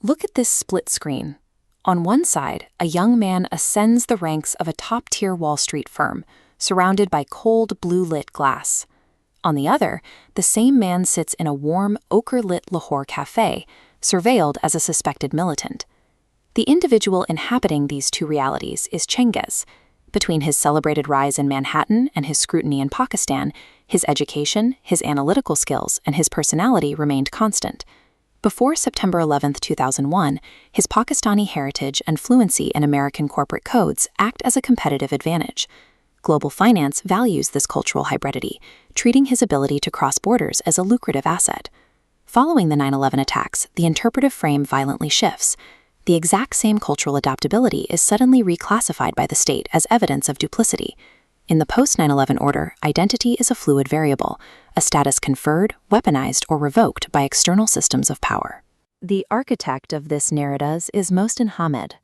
Look at this split screen. On one side, a young man ascends the ranks of a top-tier Wall Street firm, surrounded by cold blue-lit glass. On the other, the same man sits in a warm, ochre-lit Lahore cafe, surveilled as a suspected militant. The individual inhabiting these two realities is Changez. Between his celebrated rise in Manhattan and his scrutiny in Pakistan, his education, his analytical skills, and his personality remained constant. Before September 11, 2001, his Pakistani heritage and fluency in American corporate codes act as a competitive advantage. Global finance values this cultural hybridity, treating his ability to cross borders as a lucrative asset. Following the 9/11 attacks, the interpretive frame violently shifts. The exact same cultural adaptability is suddenly reclassified by the state as evidence of duplicity. In the post-9/11 order, identity is a fluid variable, a status conferred, weaponized, or revoked by external systems of power. The architect of this narrative is Mohsin Hamid.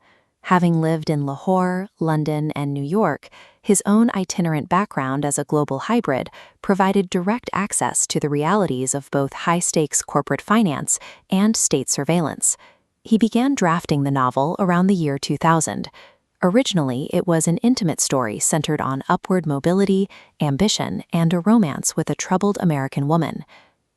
Having lived in Lahore, London, and New York, his own itinerant background as a global hybrid provided direct access to the realities of both high-stakes corporate finance and state surveillance. He began drafting the novel around the year 2000. Originally, it was an intimate story centered on upward mobility, ambition, and a romance with a troubled American woman.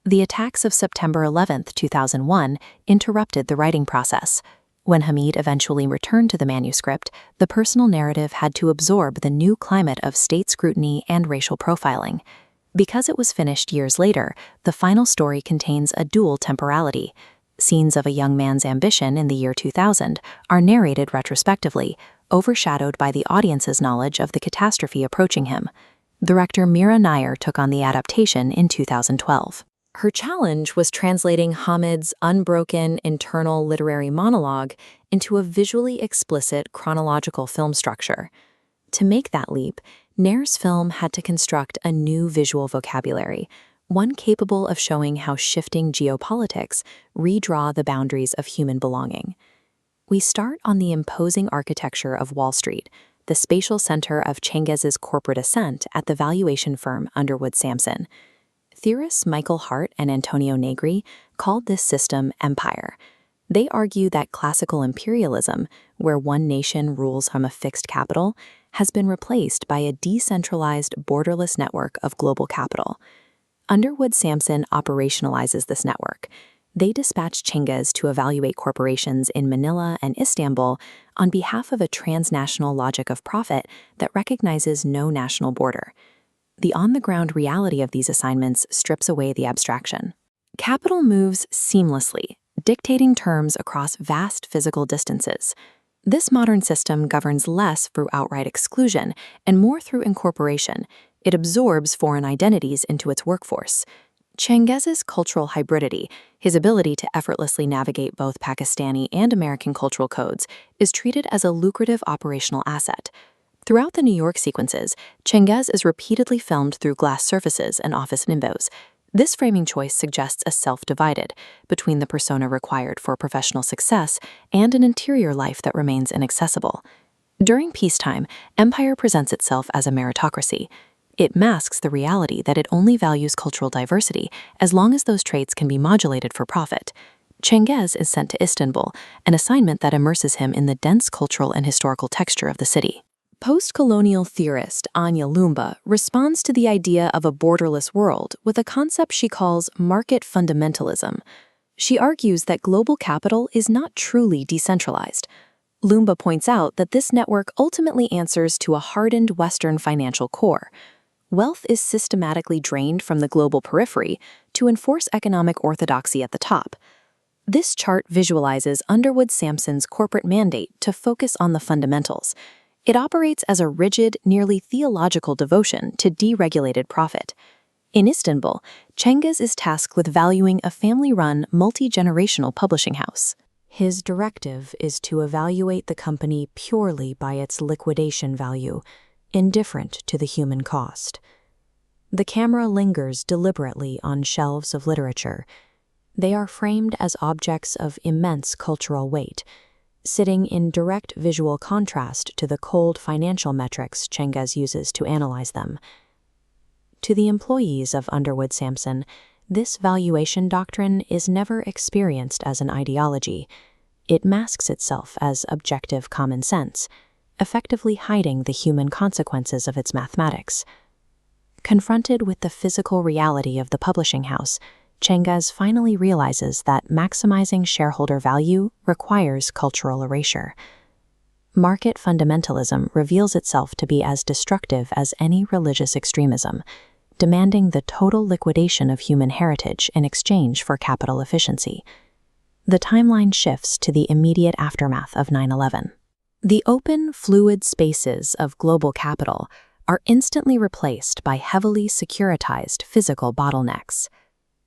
The attacks of September 11, 2001, interrupted the writing process. When Hamid eventually returned to the manuscript, the personal narrative had to absorb the new climate of state scrutiny and racial profiling. Because it was finished years later, the final story contains a dual temporality. Scenes of a young man's ambition in the year 2000 are narrated retrospectively, overshadowed by the audience's knowledge of the catastrophe approaching him. Director Mira Nair took on the adaptation in 2012. Her challenge was translating Hamid's unbroken internal literary monologue into a visually explicit chronological film structure. To make that leap, Nair's film had to construct a new visual vocabulary, one capable of showing how shifting geopolitics redraw the boundaries of human belonging. We start on the imposing architecture of Wall Street, the spatial center of Changez's corporate ascent at the valuation firm Underwood Sampson. Theorists Michael Hart and Antonio Negri called this system empire. They argue that classical imperialism, where one nation rules from a fixed capital, has been replaced by a decentralized, borderless network of global capital. Underwood Sampson operationalizes this network. They dispatch Changez to evaluate corporations in Manila and Istanbul on behalf of a transnational logic of profit that recognizes no national border. The on-the-ground reality of these assignments strips away the abstraction. Capital moves seamlessly, dictating terms across vast physical distances. This modern system governs less through outright exclusion and more through incorporation. It absorbs foreign identities into its workforce. Changez's cultural hybridity, his ability to effortlessly navigate both Pakistani and American cultural codes, is treated as a lucrative operational asset. Throughout the New York sequences, Changez is repeatedly filmed through glass surfaces and office windows. This framing choice suggests a self divided between the persona required for professional success and an interior life that remains inaccessible. During peacetime, empire presents itself as a meritocracy. It masks the reality that it only values cultural diversity as long as those traits can be modulated for profit. Changez is sent to Istanbul, an assignment that immerses him in the dense cultural and historical texture of the city. Postcolonial theorist Anya Lumba responds to the idea of a borderless world with a concept she calls market fundamentalism. She argues that global capital is not truly decentralized. Lumba points out that this network ultimately answers to a hardened Western financial core. Wealth is systematically drained from the global periphery to enforce economic orthodoxy at the top. This chart visualizes Underwood Sampson's corporate mandate to focus on the fundamentals. It operates as a rigid, nearly theological devotion to deregulated profit. In Istanbul, Changez is tasked with valuing a family-run, multi-generational publishing house. His directive is to evaluate the company purely by its liquidation value, indifferent to the human cost. The camera lingers deliberately on shelves of literature. They are framed as objects of immense cultural weight, sitting in direct visual contrast to the cold financial metrics Changez uses to analyze them. To the employees of Underwood Sampson, this valuation doctrine is never experienced as an ideology. it masks itself as objective common sense, effectively hiding the human consequences of its mathematics. Confronted with the physical reality of the publishing house, Changez finally realizes that maximizing shareholder value requires cultural erasure. Market fundamentalism reveals itself to be as destructive as any religious extremism, demanding the total liquidation of human heritage in exchange for capital efficiency. The timeline shifts to the immediate aftermath of 9/11. The open, fluid spaces of global capital are instantly replaced by heavily securitized physical bottlenecks.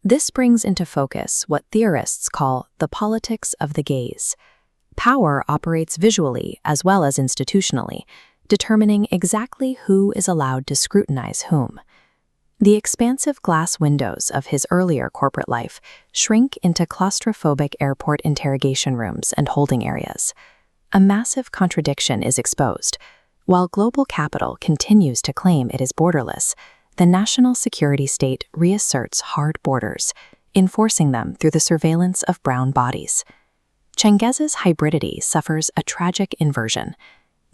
This brings into focus what theorists call the politics of the gaze. Power operates visually as well as institutionally, determining exactly who is allowed to scrutinize whom. The expansive glass windows of his earlier corporate life shrink into claustrophobic airport interrogation rooms and holding areas. A massive contradiction is exposed. While global capital continues to claim it is borderless, the national security state reasserts hard borders, enforcing them through the surveillance of brown bodies. Changez's hybridity suffers a tragic inversion.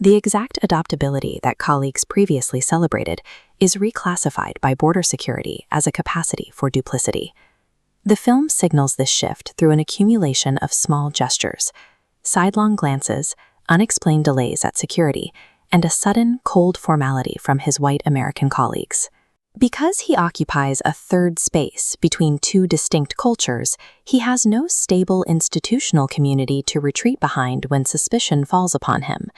The exact adaptability that colleagues previously celebrated is reclassified by border security as a capacity for duplicity. The film signals this shift through an accumulation of small gestures, sidelong glances, unexplained delays at security, and a sudden, cold formality from his white American colleagues. Because he occupies a third space between two distinct cultures, he has no stable institutional community to retreat behind when suspicion falls upon him.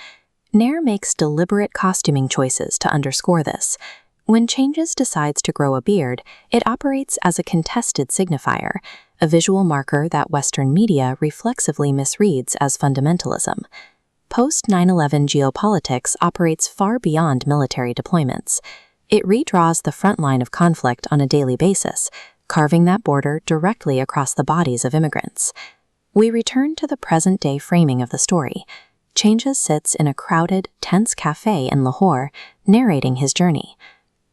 Nair makes deliberate costuming choices to underscore this. When Changez decides to grow a beard, it operates as a contested signifier, a visual marker that Western media reflexively misreads as fundamentalism. Post-9/11 geopolitics operates far beyond military deployments. It redraws the front line of conflict on a daily basis, carving that border directly across the bodies of immigrants. We return to the present-day framing of the story. Changez sits in a crowded, tense cafe in Lahore, narrating his journey.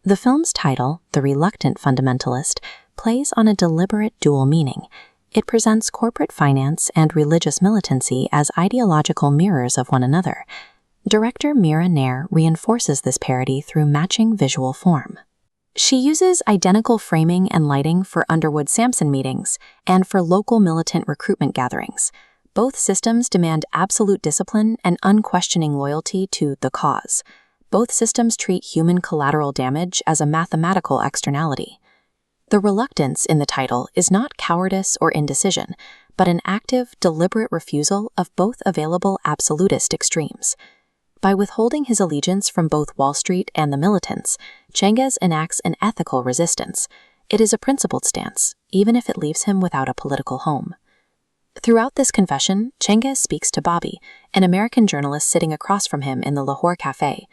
The film's title, The Reluctant Fundamentalist, plays on a deliberate dual meaning. It presents corporate finance and religious militancy as ideological mirrors of one another. Director Mira Nair reinforces this parody through matching visual form. She uses identical framing and lighting for Underwood Sampson meetings and for local militant recruitment gatherings. Both systems demand absolute discipline and unquestioning loyalty to the cause. Both systems treat human collateral damage as a mathematical externality. The reluctance in the title is not cowardice or indecision, but an active, deliberate refusal of both available absolutist extremes. By withholding his allegiance from both Wall Street and the militants, Changez enacts an ethical resistance. It is a principled stance, even if it leaves him without a political home. Throughout this confession, Changez speaks to Bobby, an American journalist sitting across from him in the Lahore Cafe.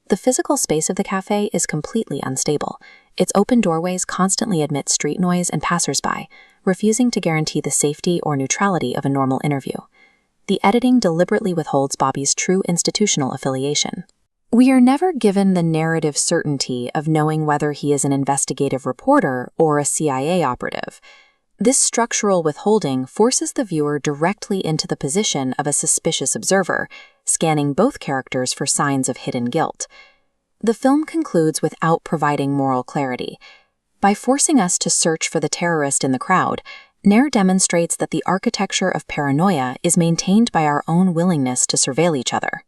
The physical space of the cafe is completely unstable. Its open doorways constantly admit street noise and passersby, refusing to guarantee the safety or neutrality of a normal interview. The editing deliberately withholds Bobby's true institutional affiliation. We are never given the narrative certainty of knowing whether he is an investigative reporter or a CIA operative. This structural withholding forces the viewer directly into the position of a suspicious observer, scanning both characters for signs of hidden guilt. The film concludes without providing moral clarity. By forcing us to search for the terrorist in the crowd, Nair demonstrates that the architecture of paranoia is maintained by our own willingness to surveil each other.